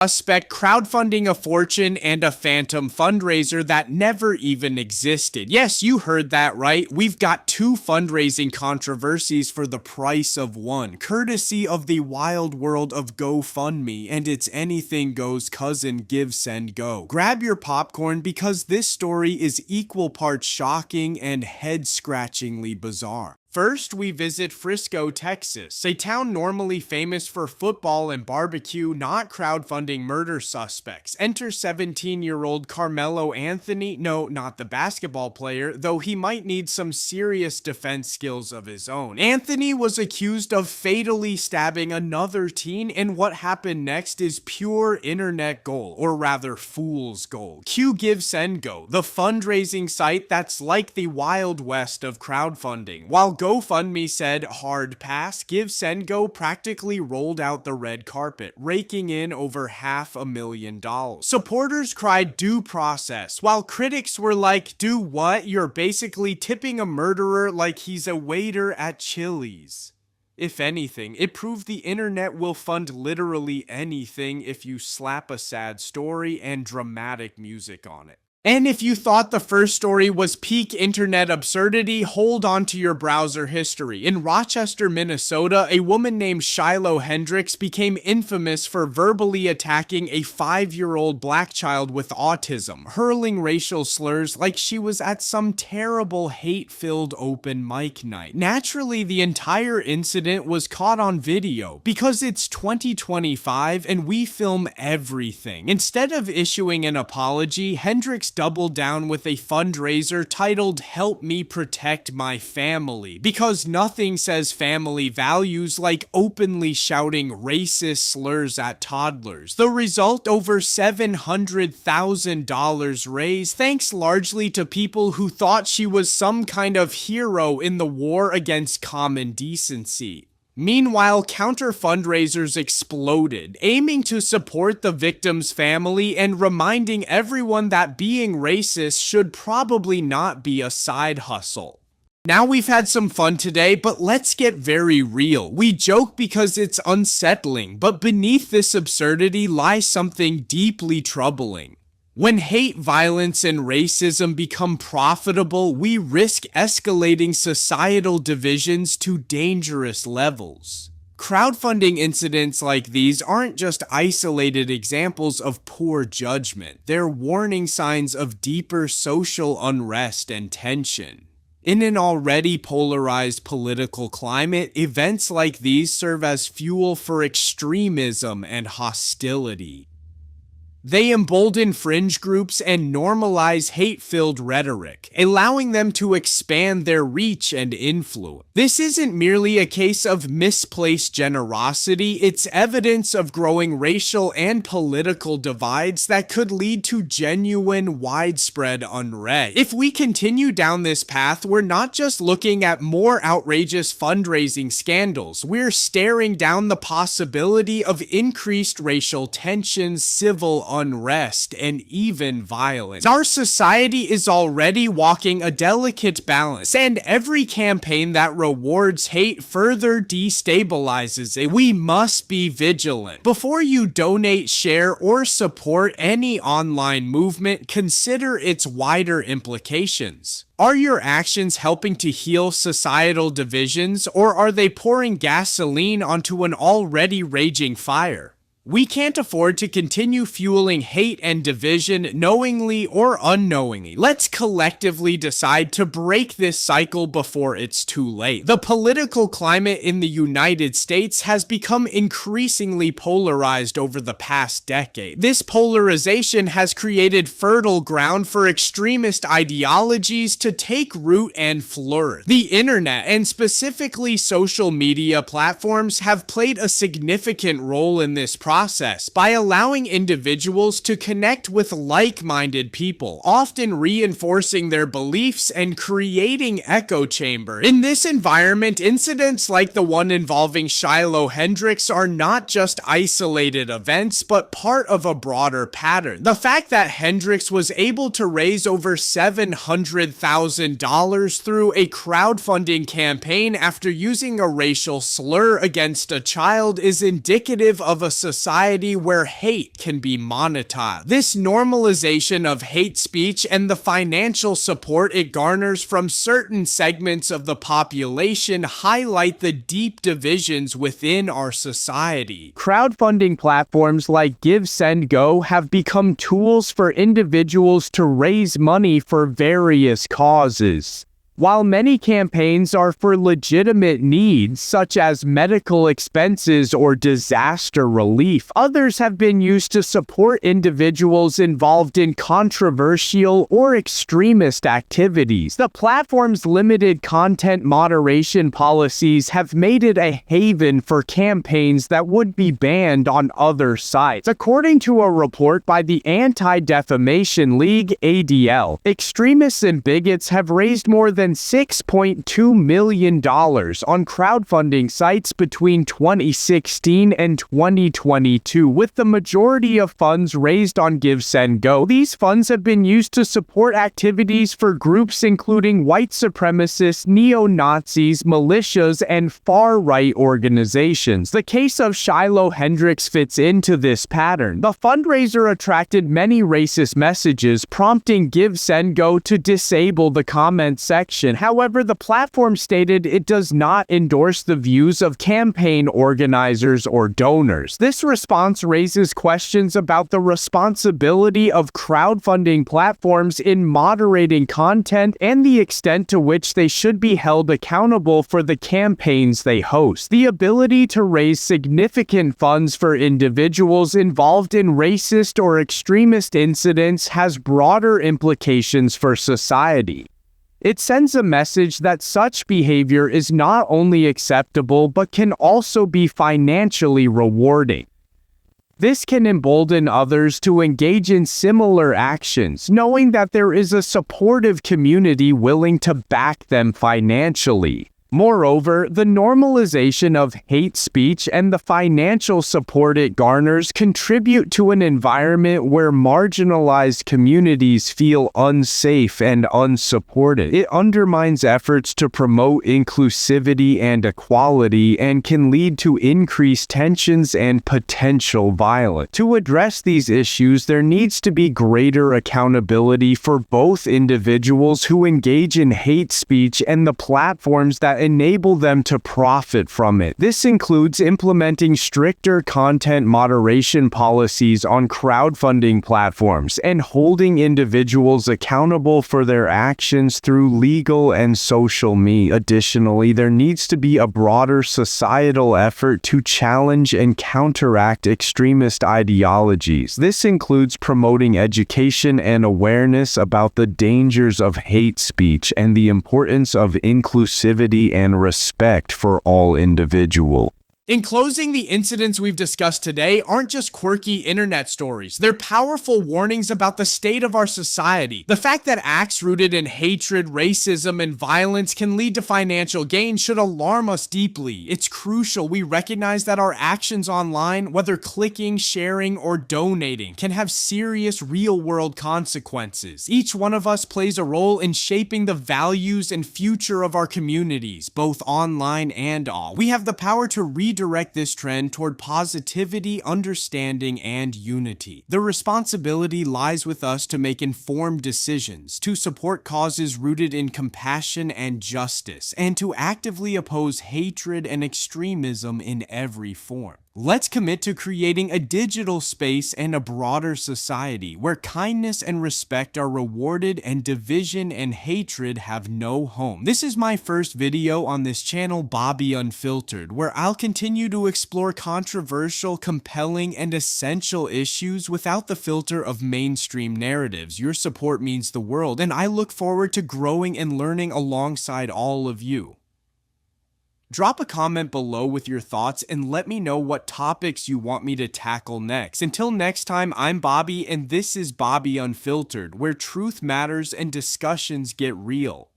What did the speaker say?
suspect crowdfunding a fortune and a phantom fundraiser that never even existed. Yes, you heard that right. We've got two fundraising controversies for the price of one, courtesy of the wild world of GoFundMe and its anything goes cousin Give Send Go. Grab your popcorn because this story is equal parts shocking and head-scratchingly bizarre. First, we visit Frisco, Texas, a town normally famous for football and barbecue, not crowdfunding murder suspects. Enter 17-year-old Carmelo Anthony, no, not the basketball player, though he might need some serious defense skills of his own. Anthony was accused of fatally stabbing another teen, and what happened next is pure internet gold, or rather fool's gold. Cue Give Send Go, the fundraising site that's like the Wild West of crowdfunding. While GoFundMe said hard pass, Give Send Go practically rolled out the red carpet, raking in over $500,000. Supporters cried due process, while critics were like, do what? You're basically tipping a murderer like he's a waiter at Chili's. If anything, it proved the internet will fund literally anything if you slap a sad story and dramatic music on it. And if you thought the first story was peak internet absurdity, hold on to your browser history. In Rochester, Minnesota, a woman named Shiloh Hendricks became infamous for verbally attacking a 5-year-old black child with autism, hurling racial slurs like she was at some terrible hate-filled open mic night. Naturally, the entire incident was caught on video because it's 2025 and we film everything. Instead of issuing an apology, Hendricks doubled down with a fundraiser titled Help Me Protect My Family, because nothing says family values like openly shouting racist slurs at toddlers. The result, over $700,000 raised, thanks largely to people who thought she was some kind of hero in the war against common decency. Meanwhile, counter-fundraisers exploded, aiming to support the victim's family and reminding everyone that being racist should probably not be a side hustle. Now we've had some fun today, but let's get very real. We joke because it's unsettling, but beneath this absurdity lies something deeply troubling. When hate, violence, and racism become profitable, we risk escalating societal divisions to dangerous levels. Crowdfunding incidents like these aren't just isolated examples of poor judgment, they're warning signs of deeper social unrest and tension. In an already polarized political climate, events like these serve as fuel for extremism and hostility. They embolden fringe groups and normalize hate-filled rhetoric, allowing them to expand their reach and influence. This isn't merely a case of misplaced generosity, it's evidence of growing racial and political divides that could lead to genuine, widespread unrest. If we continue down this path, we're not just looking at more outrageous fundraising scandals, we're staring down the possibility of increased racial tensions, civil unrest, and even violence. Our society is already walking a delicate balance, and every campaign that rewards hate further destabilizes it. We must be vigilant. Before you donate, share, or support any online movement, consider its wider implications. Are your actions helping to heal societal divisions, or are they pouring gasoline onto an already raging fire? We can't afford to continue fueling hate and division knowingly or unknowingly. Let's collectively decide to break this cycle before it's too late. The political climate in the United States has become increasingly polarized over the past decade. This polarization has created fertile ground for extremist ideologies to take root and flourish. The internet, and specifically social media platforms, have played a significant role in this process by allowing individuals to connect with like-minded people, often reinforcing their beliefs and creating echo chamber. In this environment, incidents like the one involving Shiloh Hendricks are not just isolated events, but part of a broader pattern. The fact that Hendricks was able to raise over $700,000 through a crowdfunding campaign after using a racial slur against a child is indicative of a society society where hate can be monetized. This normalization of hate speech and the financial support it garners from certain segments of the population highlight the deep divisions within our society. Crowdfunding platforms like Give, Send, Go have become tools for individuals to raise money for various causes. While many campaigns are for legitimate needs, such as medical expenses or disaster relief, others have been used to support individuals involved in controversial or extremist activities. The platform's limited content moderation policies have made it a haven for campaigns that would be banned on other sites. According to a report by the Anti-Defamation League, ADL, extremists and bigots have raised more than $6.2 million on crowdfunding sites between 2016 and 2022, with the majority of funds raised on Give, Send, Go. These funds have been used to support activities for groups including white supremacists, neo-Nazis, militias, and far-right organizations. The case of Shiloh Hendricks fits into this pattern. The fundraiser attracted many racist messages, prompting Give, Send, Go to disable the comment section. However, the platform stated it does not endorse the views of campaign organizers or donors. This response raises questions about the responsibility of crowdfunding platforms in moderating content and the extent to which they should be held accountable for the campaigns they host. The ability to raise significant funds for individuals involved in racist or extremist incidents has broader implications for society. It sends a message that such behavior is not only acceptable but can also be financially rewarding. This can embolden others to engage in similar actions, knowing that there is a supportive community willing to back them financially. Moreover, the normalization of hate speech and the financial support it garners contribute to an environment where marginalized communities feel unsafe and unsupported. It undermines efforts to promote inclusivity and equality and can lead to increased tensions and potential violence. To address these issues, there needs to be greater accountability for both individuals who engage in hate speech and the platforms that enable them to profit from it. This includes implementing stricter content moderation policies on crowdfunding platforms and holding individuals accountable for their actions through legal and social media. Additionally, there needs to be a broader societal effort to challenge and counteract extremist ideologies. This includes promoting education and awareness about the dangers of hate speech and the importance of inclusivity and respect for all individuals. In closing, the incidents we've discussed today aren't just quirky internet stories. They're powerful warnings about the state of our society. The fact that acts rooted in hatred, racism, and violence can lead to financial gain should alarm us deeply. It's crucial we recognize that our actions online, whether clicking, sharing, or donating, can have serious real-world consequences. Each one of us plays a role in shaping the values and future of our communities, both online and off. We have the power to redirect this trend toward positivity, understanding, and unity. The responsibility lies with us to make informed decisions, to support causes rooted in compassion and justice, and to actively oppose hatred and extremism in every form. Let's commit to creating a digital space and a broader society where kindness and respect are rewarded and division and hatred have no home. This is my first video on this channel, Bobby Unfiltered, where I'll continue to explore controversial, compelling, and essential issues without the filter of mainstream narratives. Your support means the world, and I look forward to growing and learning alongside all of you. Drop a comment below with your thoughts and let me know what topics you want me to tackle next. Until next time, I'm Bobby, and this is Bobby Unfiltered, where truth matters and discussions get real.